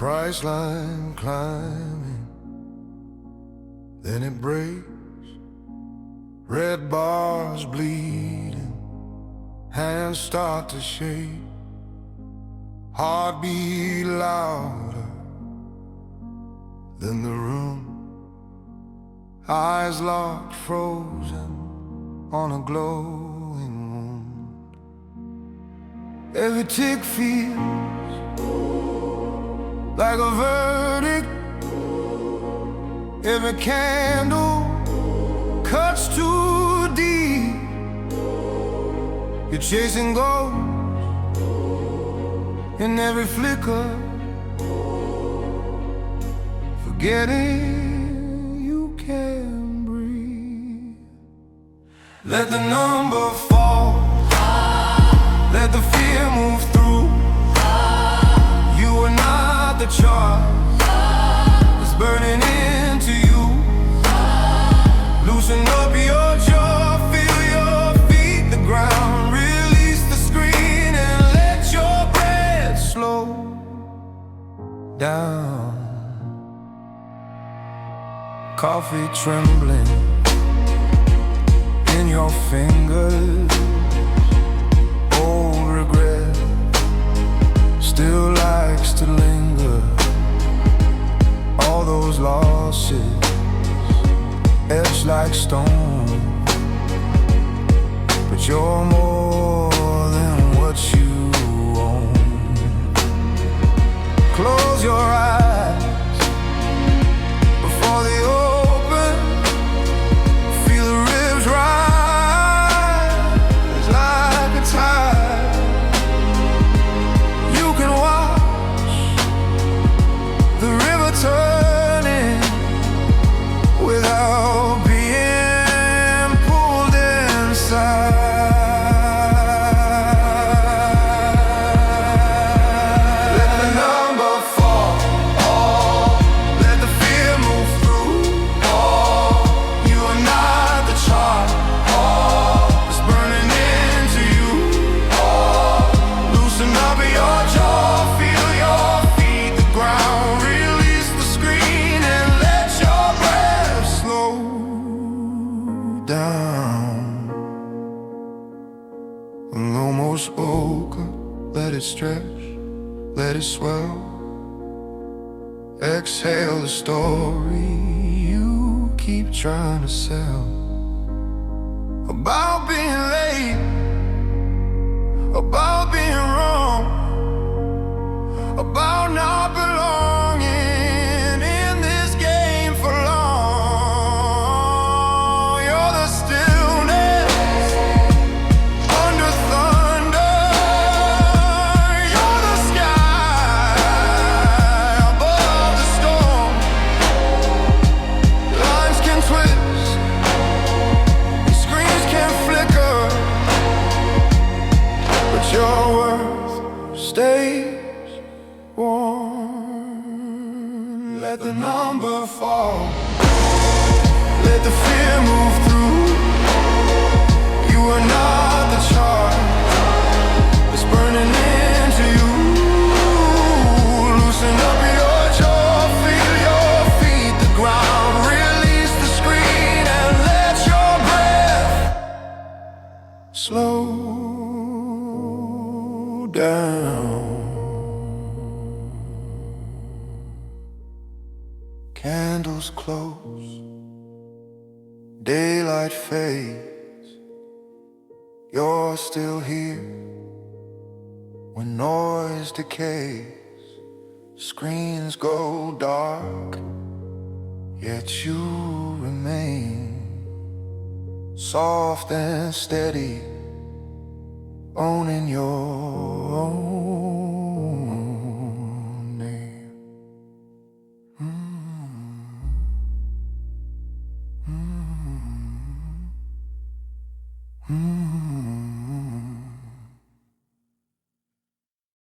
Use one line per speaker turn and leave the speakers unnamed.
price line climbing, then it breaks. Red bars bleeding, hands start to shake, heartbeat louder than the room, eyes locked frozen on a glowing wound. Every tick feels like a verdict, every candle cuts too deep. You're chasing ghosts in every flicker, forgetting you can breathe. Let the number fall, let the fear move through. You are not the charge that's burning into you. Loosen up your jaw, feel your feet the ground. Release the screen and let your breath slow down. Coffee trembling in your fingers, old regret still likes to linger. All those losses etched like stone, but you're more than what you own. Close your eyes before they open, feel the ribs rise like a tide. You can watch the river turning without being pulled inside. Let the number fall, let the fear move through. You are not the charge that's burning into you. Loosen up your jaw, feel your feet the ground. Release the screen and let your breath slow down. Almost open, let it stretch, let it swell. Exhale the story you keep trying to sell, about being late, about being wrong, about not belonging in this game for long. You're the stillness under thunder, you're the sky above the storm. Lines can twist, and screens can flicker, but your worth stays warm. Let the number fall, let the fear move through. You are not the charge that's burning into you. Loosen up your jaw, feel your feet the ground. Release the screen and let your breath slow down. Candles close, daylight fades. You're still here when noise decays. Screens go dark, yet you remain soft and steady, owning your own